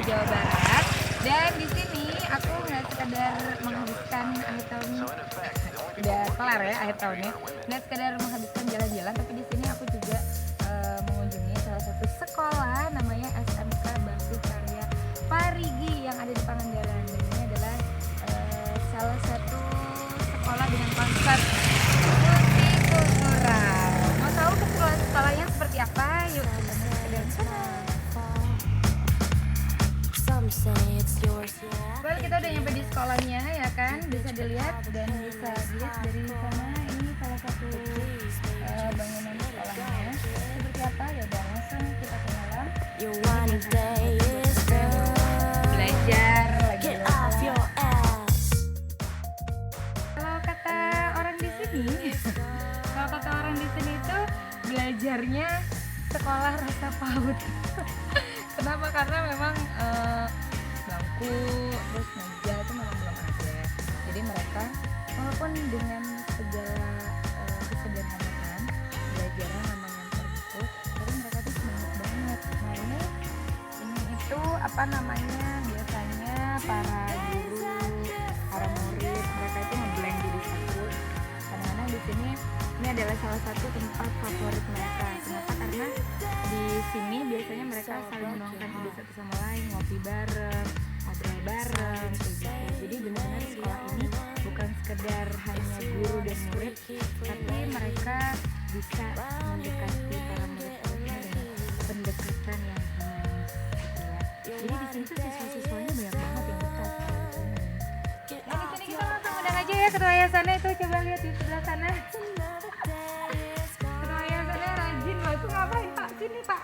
Jawa Barat. Dan di sini aku nggak sekedar menghabiskan akhir tahun, udah kelar ya akhir tahunnya, nggak sekedar menghabiskan jalan-jalan, tapi di sini aku juga mengunjungi salah satu sekolah namanya SMK Bakti Karya Parigi yang ada di Pangandaran. Dan ini adalah salah satu sekolah dengan konsep multikultural. Mau tahu sekolahnya seperti apa? Yuk kita masuk ke dalam sana. Well, kita udah nyampe di sekolahnya ya kan, bisa dilihat dan bisa dilihat dari sana. Ini salah satu bangunan sekolahnya seperti apa, ya udah langsung kita ke dalam belajar lagi. Kalau kata orang di sini kalau kata orang di sini itu belajarnya sekolah rasa PAUD. Kenapa? Karena memang bangku terus meja itu memang belum ada. Jadi mereka walaupun dengan segala kesederhanaan belajarnya memang yang terbentuk, tapi mereka tuh semangat banget. Nah ini itu apa namanya, biasanya para guru, para murid mereka itu ngeblend jadi satu. Kadang-kadang di sini ini adalah salah satu tempat favorit mereka. Kenapa? Karena di sini biasanya mereka saling menuangkan ide satu sama lain, ngopi bareng, ngobrol bareng, kayak gitu. Jadi benar-benar sekolah ini bukan sekedar hanya guru dan murid, tapi mereka bisa mendekati para murid-muridnya dengan pendekatan yang humanis, gitu ya. Jadi di sini tuh siswa-siswanya banyak banget yang dekat. Nah di sini kita langsung undang aja ya ketua yayasannya itu, coba lihat di sebelah sana. Ketua yayasannya rajin loh, itu ngapain Pak? Sini Pak.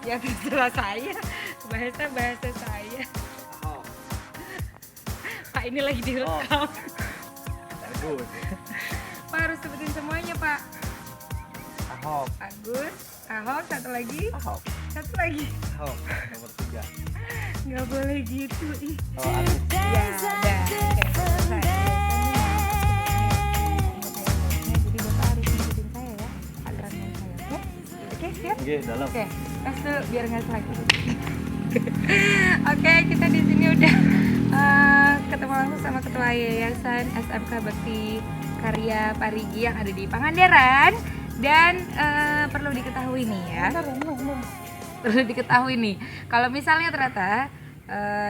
Ya terserah saya, bahasa saya. Pak ini lagi direkam. Bagus. Pak harus sebutin semuanya Pak. Ahok. Agus, Ahok, satu lagi. Ahok. Satu lagi. Ahok. Nomor 3. Nggak boleh gitu ih. Oh, Agus. Ya udah. Oke, selesai. Jadi Bapak harus ngikutin saya ya, aturan saya. Oke, siap? Oke, dalam. Oke, tes dulu biar nggak selagi. Oke, kita di sini udah ketemu langsung sama ketua yayasan SMK Bakti Karya Parigi yang ada di Pangandaran. Dan perlu diketahui nih ya, perlu diketahui nih, kalau misalnya ternyata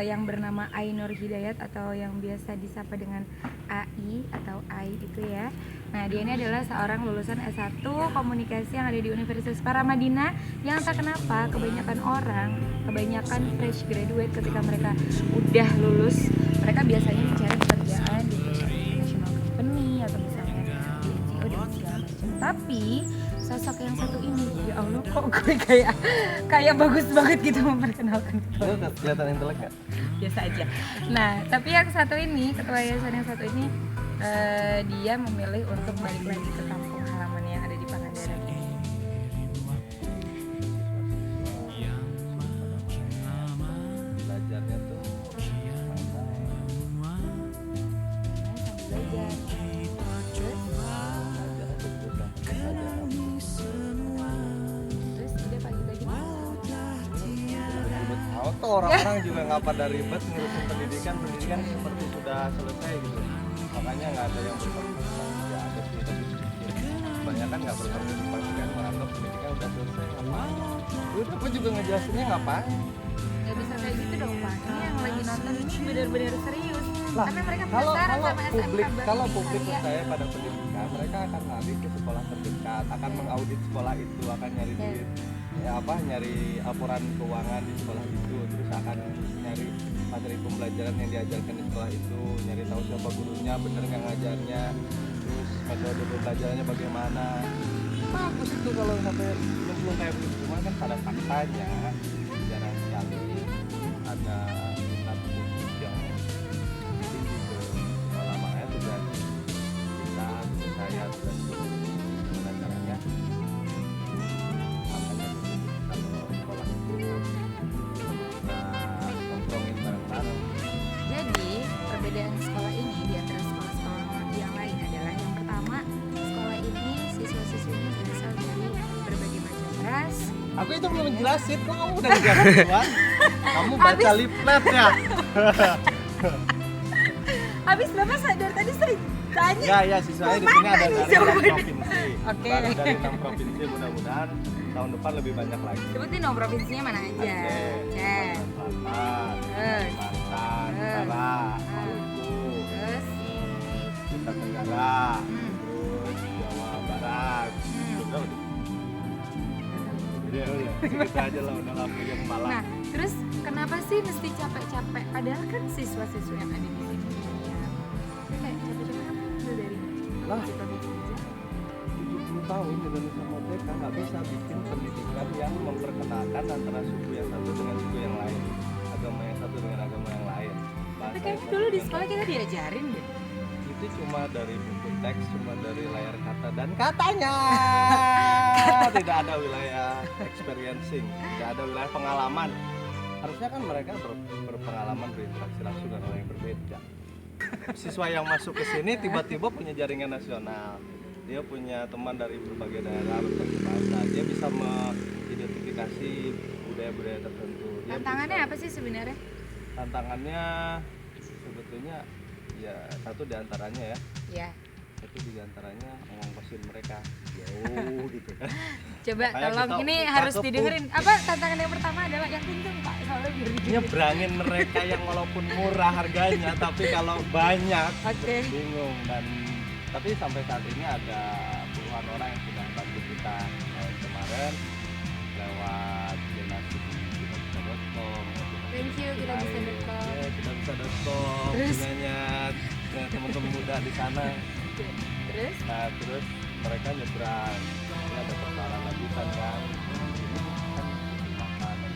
yang bernama Ainur Hidayat atau yang biasa disapa dengan AI atau AI itu ya. Nah dia ini adalah seorang lulusan S1 Komunikasi yang ada di Universitas Paramadina, yang tak kenapa kebanyakan orang, kebanyakan fresh graduate ketika mereka udah lulus, mereka biasanya mencari pekerjaan di international company atau misalnya di NGO dan segala macam. Tapi sosok yang satu ini, ya Allah kok gue kayak bagus banget gitu memperkenalkan ketua. Lu kelihatan intelek nggak? Biasa aja. Nah, tapi yang satu ini, ketua yayasan yang satu ini, dia memilih untuk balik lagi ke kampung halaman yang ada di Pangandaran ini. Belajarnya tuh Belajar. Terus dia pagi-pagi tahu tuh orang-orang juga nggak pada ribet ngurusin pendidikan seperti sudah selesai gitu. Makanya nggak ada yang berpartisipasi, ya ada sih tapi sedikit. Kebanyakan nggak berpartisipasi kan, menganggap pendidikan udah selesai, ngapain? Udah aku juga ngejelasinnya ngapain? nggak bisa kayak gitu dong Pak. Ini yang lagi nonton ini benar-benar serius. Lah, Karena mereka kalau penasaran sama SMK publik Bakti kalau publik Karya. percaya pada pendidikan, mereka akan lari ke sekolah terdekat, akan mengaudit sekolah itu, akan nyari Ya. duit, nyari laporan keuangan di sekolah itu, terus akan nyari materi pembelajaran yang diajarkan di sekolah itu, nyari tahu siapa gurunya, bener nggak ngajarnya, terus metode pembelajarannya bagaimana. Bagus itu kalau sampai belum kayak begitu, cuma kan pada faktanya jarang sekali ada minat publik yang tinggi ke sekolah. Makanya tugas kita, tugas saya, tugas gimana caranya, makanya kalau sekolah itu kita nongkrongin bareng-bareng. Jadi perbedaan sekolah ini di antara sekolah-sekolah yang lain adalah yang pertama, sekolah ini siswa-siswinya berasal dari berbagai macam ras, Aku itu belum jelasin, kok kamu udah ngejelasin duluan? Kamu baca leaflet ya? Habis Bapak sadar tadi saya tanya. Ya, siswanya di sini ada dari 6 provinsi. Oke. Baru dari 6 provinsi, mudah-mudahan tahun depan lebih banyak lagi. Sebutin dong provinsinya mana aja. Aceh, Selatan, Kalimantan, Utara, Maluku, Terus Nusa Tenggara, terus Jawa Barat. Udah. Udah, segitu aja lah, udah lah punya kepala. Nah, terus kenapa sih mesti capek-capek? Padahal kan siswa-siswa yang ada di sini kayak capek-capek kan udah dari Lah. di provinsi aja. 70 tahun Indonesia Merdeka nggak bisa bikin pendidikan yang memperkenalkan antara suku yang satu dengan suku yang lain, agama yang satu dengan agama yang lain. Tapi Bahasa kayaknya yang dulu satu di dengan- sekolah kita diajarin deh. itu cuma dari buku teks, cuma dari layar kata dan katanya tidak ada wilayah experiencing, tidak ada wilayah pengalaman. Harusnya kan mereka berpengalaman berinteraksi langsung dengan orang yang berbeda. Siswa yang masuk ke sini tiba-tiba punya jaringan nasional, dia punya teman dari berbagai daerah, berbagai bahasa, dia bisa mengidentifikasi budaya-budaya tertentu. Dia Tantangannya bisa- apa sih sebenarnya? Tantangannya sebetulnya ya satu diantaranya ya, Ya, itu diantaranya ngongkosin mereka jauh gitu kan. coba Kayak tolong kita ini upah harus ke didengerin. Apa tantangan yang pertama adalah yang kenceng Pak, soalnya biar Nyebrangin mereka yang walaupun murah harganya tapi kalau banyak Oke. bingung. Dan tapi sampai saat ini ada puluhan orang yang sudah bantu kita. Kayak kemarin lewat donasi di kitabisa.com. Thank you, kitabisa.com. Ya, kitabisa.com Terus? bunganya teman-teman muda di sana. Terus Nah, terus mereka nyebrang. Ini ada persoalan lanjutan kan. Ini kan makan dan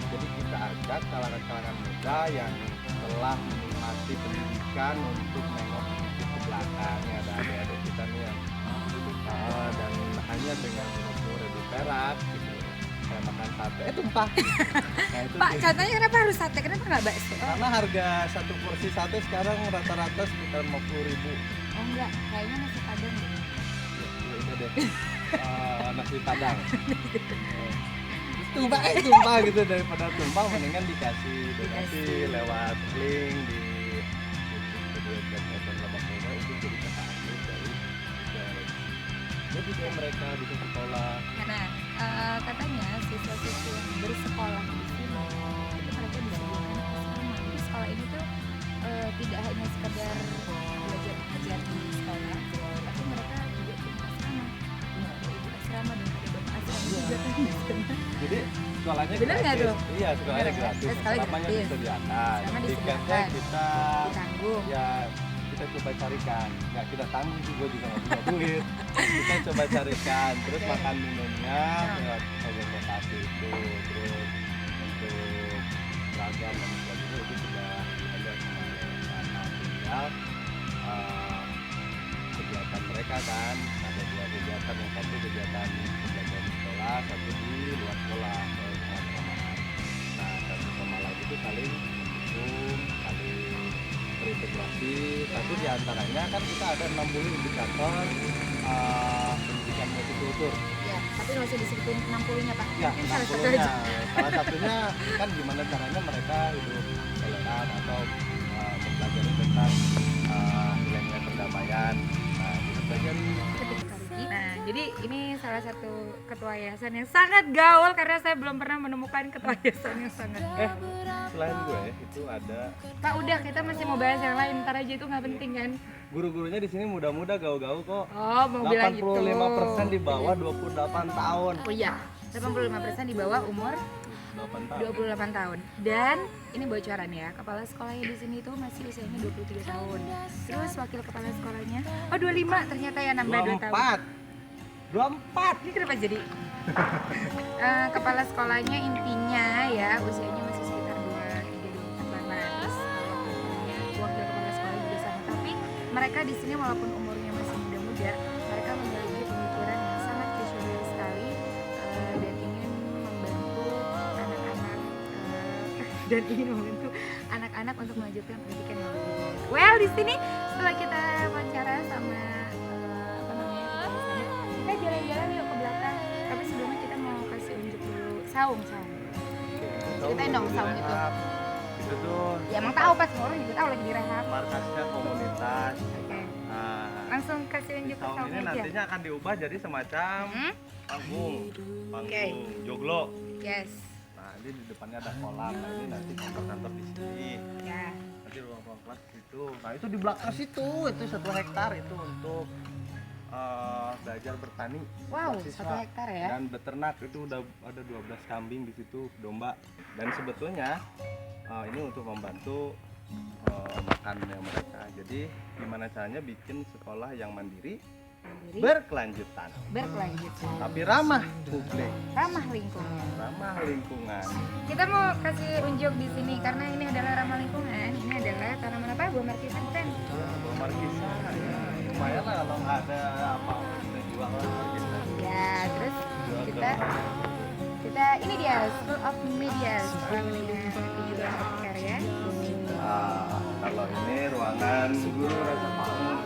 jadi kita ajak kalangan-kalangan muda yang telah menikmati pendidikan untuk nengok ke belakang. Ya, ada adik-adik kita nih yang dan hanya dengan 50.000 perak gitu kayak makan sate tumpah. Nah, itu Pak, sih. contohnya kenapa harus sate? Kenapa nggak bakso? Karena harga satu porsi sate sekarang rata-rata sekitar 50.000. Oh enggak, kayaknya nasi padang deh. Ya udah deh. Nasi padang. Tumpah gitu, daripada tumpah mendingan dikasih donasi lewat link di website Lebak Bulus itu jadi kata jadi kayak mereka bisa sekolah. Nah, katanya siswa-siswa yang bersekolah di sini itu mereka disediakan asrama. Jadi sekolah ini tuh tidak hanya sekedar belajar mengajar di sekolah, tapi mereka juga punya asrama. Ada ibu asrama dan ada bapak asrama juga kan di sana. Jadi sekolahnya Bener nggak gratis. tuh? Iya, sekolahnya Bener, gratis. sekolahnya Asramanya gratis. disediakan. Asrama Tiketnya disediakan. kita Ditanggung. ya kita coba carikan. Nggak kita tanggung sih, gue juga nggak punya duit. Kita coba carikan. Terus Oke. makan minumnya Nah. lewat organisasi itu. Terus untuk seragam dan sebagainya itu sudah ada sama yayasan. Tinggal kegiatan mereka kan ada dua kegiatan, yang satu kegiatan belajar di sekolah, satu di luar sekolah. Nah, satu sama lain itu saling mendukung, saling terintegrasi. Satu diantaranya kan kita ada 60 indikator pendidikan multikultur. Ya, tapi nggak usah disebutin 60-nya Pak. Ya, Mungkin salah satu 60-nya. aja. Salah satunya kan gimana caranya mereka hidup toleran atau mempelajari tentang nilai-nilai perdamaian. Nah, kita pelajari. Nah, jadi ini salah satu ketua yayasan yang sangat gaul karena saya belum pernah menemukan ketua yayasan yang sangat. Selain gue itu ada Pak, udah kita masih mau bahas yang lain, ntar aja itu nggak penting kan? guru-gurunya di sini muda-muda, gaul-gaul kok. Oh, mau bilang gitu. 85% di bawah 28 tahun. Oh iya, 85% di bawah umur 8 tahun. 28 tahun. Dan ini bocoran ya, kepala sekolahnya di sini tuh masih usianya 23 tahun. Terus wakil kepala sekolahnya, oh 25 ternyata ya, nambah 2 tahun. 24. Ini kenapa jadi? Kepala sekolahnya intinya ya usianya masih sekitar 23-24 lah. Terus wakil kepala sekolah juga sama. Tapi mereka di sini walaupun umurnya masih muda-muda, mereka memiliki pemikiran yang sangat visioner sekali dan ingin membantu anak-anak anak-anak untuk melanjutkan pendidikan yang lebih baik. Well, di sini setelah kita wawancara sama jalan-jalan yuk ke belakang. Tapi sebelumnya kita mau kasih unjuk dulu saung. Ceritain dong saung itu. Itu tuh Ya emang tahu pas orang juga tahu lagi direhab. markasnya komunitas. Oke. Nah, Langsung kasih unjuk ke saung saung ini aja. nantinya akan diubah jadi semacam panggung Oke. joglo. Yes. Nah, ini di depannya ada kolam. Nah, ini nanti kantor di sini. Ya. Nanti ruang kelas situ. Nah, itu di belakang situ, itu 1 hektar itu untuk belajar bertani. Wow, mahasiswa. 1 hektar ya. Dan beternak itu udah ada 12 kambing di situ, domba. Dan sebetulnya ini untuk membantu makannya mereka. Jadi gimana caranya bikin sekolah yang mandiri, berkelanjutan, tapi ramah publik, ramah lingkungan. ramah lingkungan. Kita mau kasih unjuk di sini karena ini adalah ramah lingkungan. Ini adalah tanaman apa? Buah markisa bukan? Buah markisa, ya lumayan lah kalau nggak ada apa kita jual lah markisa. Ya, terus Jual ke kita orang. ini dia School of Media, sekolah menengah kejuruan berkarya. Kalau ini ruangan guru rasa paut.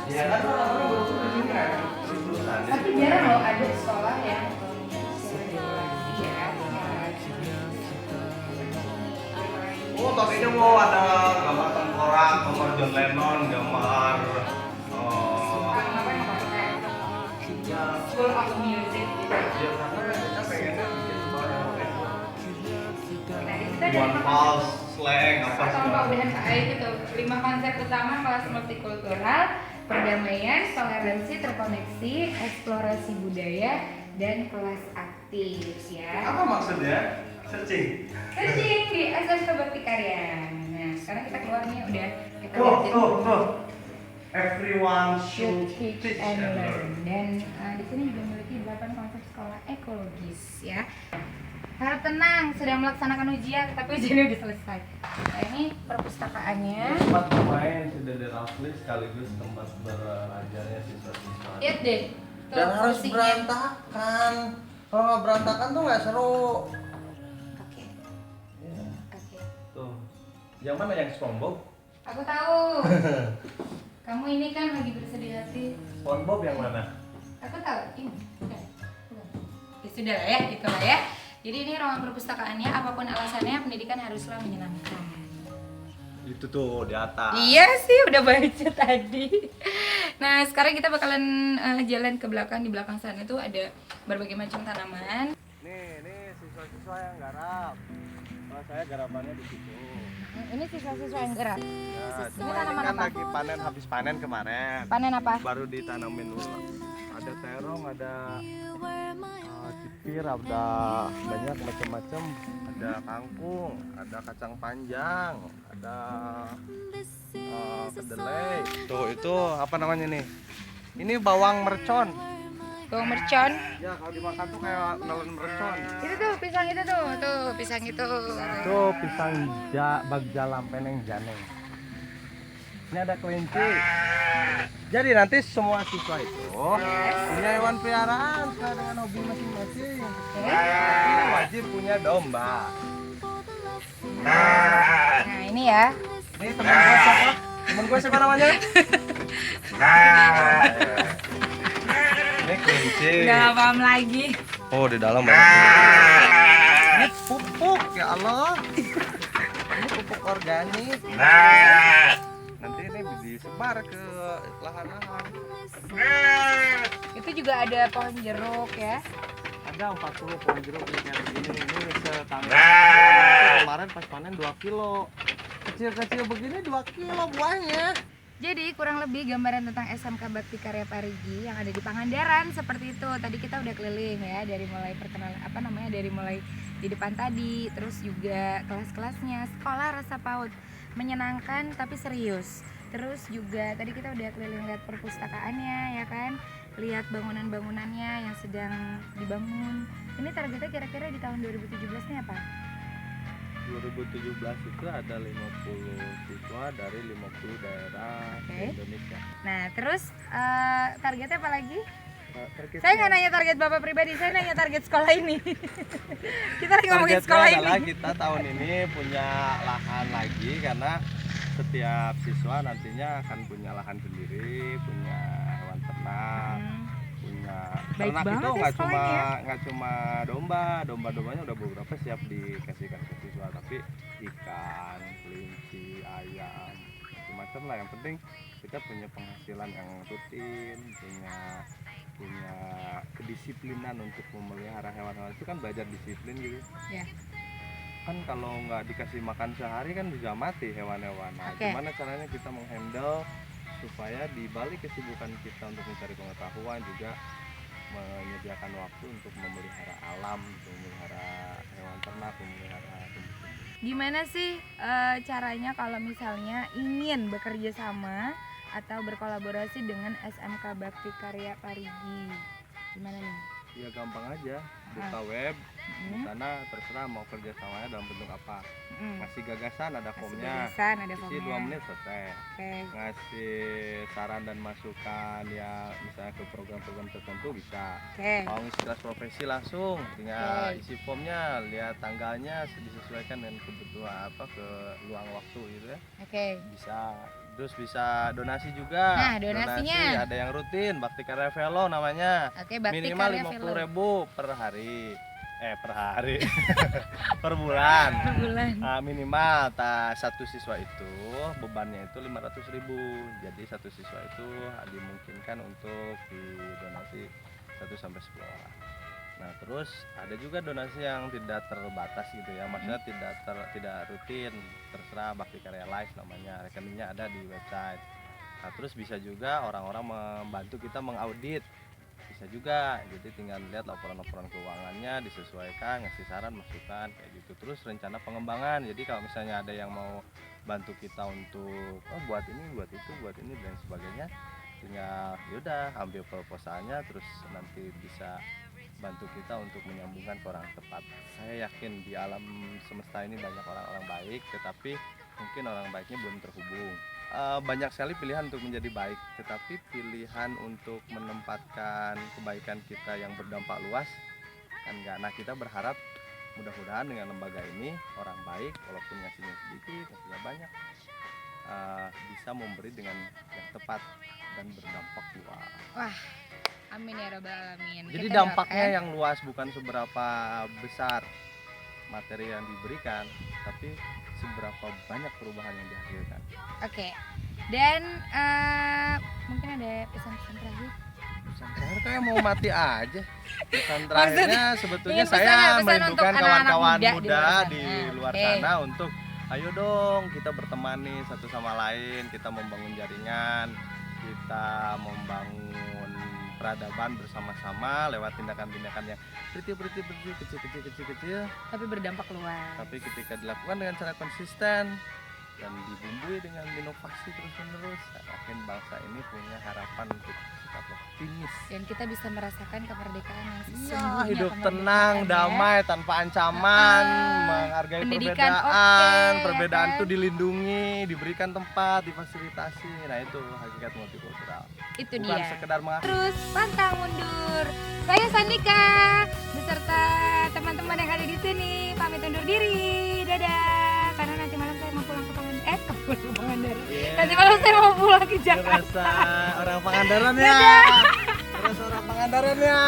Ya kan orang guru di sini kan. Tapi jarang loh ada sekolah yang Oh, tapi ini mau ada gambar tengkorak, gambar John Lennon, gambar School of Music. ya karena kita pengennya bikin sekolah yang modern. Nah, di situ ada One Pulse, slang, apa atau segala. UDMKI itu 5 konsep utama kelas multikultural, perdamaian, toleransi, terkoneksi, eksplorasi budaya, dan kelas aktif ya. Apa maksudnya? Searching. Searching di SMK Bakti Karya. Nah, sekarang kita keluarnya udah kita liatin. Tuh. Everyone Should should teach and learn. Dan di sini juga memiliki 8 konsep sekolah ekologis ya. Harap tenang, sedang melaksanakan ujian, tapi ujiannya udah selesai. Nah, ini perpustakaannya. Tempat bermain sudah diraflis sekaligus tempat belajarnya siswa-siswa. Lihat deh. Tuh, Dan harus kursinya. berantakan. Kalau nggak berantakan tuh nggak seru. Oke. Iya. Oke. Tuh. Yang mana yang SpongeBob? Aku tahu. Kamu ini kan lagi bersedih hati. SpongeBob yang mana? Aku tahu. Ini. Bukan. Ya sudah lah ya, itulah ya. Jadi ini ruangan perpustakaannya, apapun alasannya, pendidikan haruslah menyenangkan. Itu tuh di atas. Iya sih, udah baca tadi. Nah, sekarang kita bakalan jalan ke belakang. Di belakang sana tuh ada berbagai macam tanaman. Nih siswa-siswa yang garap. Kalau saya garapannya di situ. Ini siswa-siswa yang gerak. Ya, Ini cuma ini tanaman kan apa? lagi panen, habis panen kemarin. Panen apa? Baru ditanamin ulang. Ada terong, ada cipir, ada banyak macam-macam. Ada kangkung, ada kacang panjang, ada kedelai. Tuh itu apa namanya nih? Ini bawang mercon. Bawang mercon. Ya kalau dimakan tuh kayak nelen mercon. Itu tuh pisang itu tuh pisang itu. Itu pisang bagja lampeneng janeng. Ini ada kelinci. Jadi nanti semua siswa itu punya hewan peliharaan sesuai dengan hobi masing-masing. Ini wajib punya domba. Nah, ini ya. Ini teman gue siapa? Temen gue siapa namanya? Ini kelinci. Udah gak paham lagi. Oh di dalam banyak. Ini pupuk ya Allah. Ini pupuk organik. Nanti ini disebar ke lahan-lahan. Itu juga ada pohon jeruk ya. Ada 40 pohon jeruk nih kayak begini. Ini setangga. Kemarin pas panen 2 kilo. Kecil-kecil begini 2 kilo buahnya. Jadi kurang lebih gambaran tentang SMK Bakti Karya Parigi yang ada di Pangandaran seperti itu. Tadi kita udah keliling ya, dari mulai perkenalan dari mulai di depan tadi, terus juga kelas-kelasnya, sekolah rasa PAUD, menyenangkan tapi serius. Terus juga tadi kita udah keliling lihat perpustakaannya ya kan, lihat bangunan-bangunannya yang sedang dibangun. Ini targetnya kira-kira di tahun 2017 nih apa? 2017 itu ada 50 siswa dari 50 daerah di Indonesia. Nah terus targetnya apa lagi? Targetnya Saya nggak nanya target Bapak pribadi, saya nanya target sekolah ini. Kita lagi ngomongin targetnya sekolah adalah ini. kita tahun ini punya lahan lagi karena setiap siswa nantinya akan punya lahan sendiri, punya hewan ternak, punya Baik ternak banget itu ya sekolahnya ya. nggak cuma domba-dombanya udah beberapa siap dikasihkan ke siswa, tapi ikan, kelinci, ayam, macam-macam lah. Yang penting kita punya penghasilan yang rutin, punya kedisiplinan untuk memelihara hewan-hewan. Itu kan belajar disiplin gitu Ya. kan. Kalau nggak dikasih makan sehari kan bisa mati hewan-hewan. Nah, Oke. gimana caranya kita menghandle supaya di balik kesibukan kita untuk mencari pengetahuan juga menyediakan waktu untuk memelihara alam, untuk memelihara hewan ternak, memelihara tumbuh-tumbuhan. Gimana sih caranya kalau misalnya ingin bekerja sama atau berkolaborasi dengan SMK Bakti Karya Parigi? Gimana nih? Ya gampang aja, buka web, di sana terserah mau kerja samanya dalam bentuk apa. Ngasih gagasan, ada Kasih formnya, gagasan, ada isi formnya. 2 menit selesai. Oke. Ngasih saran dan masukan ya misalnya ke program-program tertentu bisa. Oke. Mau ngisi kelas profesi langsung, tinggal Oke. isi formnya, lihat tanggalnya disesuaikan dengan kebutuhan ke luang waktu gitu ya. Oke. Bisa. Terus bisa donasi juga. Nah, donasinya. Donasi ada yang rutin, Bakti Karya Velo namanya. Oke, Bakti Minimal Karya Velo. 50.000 per hari. Per hari. Per bulan. Per bulan. Minimal satu siswa itu bebannya itu 500.000. Jadi satu siswa itu dimungkinkan untuk didonasi 1 sampai 10 orang. Nah, terus ada juga donasi yang tidak terbatas gitu ya. Maksudnya tidak rutin, terserah Bakti Karya Live namanya. Rekeningnya ada di website. Nah, terus bisa juga orang-orang membantu kita mengaudit. Bisa juga. Jadi tinggal lihat laporan-laporan keuangannya, disesuaikan, ngasih saran, masukan kayak gitu. Terus rencana pengembangan. Jadi kalau misalnya ada yang mau bantu kita untuk buat ini, buat itu, buat ini dan sebagainya, tinggal yaudah ambil proposalnya, terus nanti bisa bantu kita untuk menyambungkan ke orang tepat. Saya yakin di alam semesta ini banyak orang-orang baik, tetapi mungkin orang baiknya belum terhubung. Banyak sekali pilihan untuk menjadi baik, tetapi pilihan untuk menempatkan kebaikan kita yang berdampak luas kan enggak. Nah, kita berharap mudah-mudahan dengan lembaga ini orang baik walaupun ngasihnya sedikit, ngasihnya banyak, bisa memberi dengan yang tepat dan berdampak luas. Wah, amin ya rabbal alamin. Jadi Kita dampaknya doakan. yang luas, bukan seberapa besar materi yang diberikan, tapi seberapa banyak perubahan yang dihasilkan. Oke. Dan mungkin ada pesan-pesan terakhir. Pesan terakhir kayak mau mati aja. Pesan terakhirnya sebetulnya ingin pesan saya untuk merindukan anak-anak kawan-kawan muda muda di luar Oke. sana untuk ayo dong kita berteman nih satu sama lain, kita membangun jaringan, kita membangun peradaban bersama-sama lewat tindakan-tindakan yang kecil-kecil, Tapi berdampak luas. tapi ketika dilakukan dengan cara konsisten dan dibumbui dengan inovasi terus-menerus, saya yakin bangsa ini punya harapan untuk tetap optimis. Dan kita bisa merasakan kemerdekaan yang Iya, sesungguhnya. hidup kemerdekaan tenang, ya. damai, tanpa ancaman, Ah, menghargai pendidikan perbedaan, oke, perbedaan ya itu kan? dilindungi, diberikan tempat, difasilitasi. Nah, itu hakikat multikultural. Itu Bukan dia. sekedar mengakui. Terus pantang mundur. Saya Sandika beserta teman-teman yang ada di sini pamit undur diri. Dadah. Karena nanti malam saya mau pulang ke Pangandaran. Nanti malam saya mau pulang ke Jakarta. Terasa orang Pangandaran ya. Terasa orang Pangandaran ya.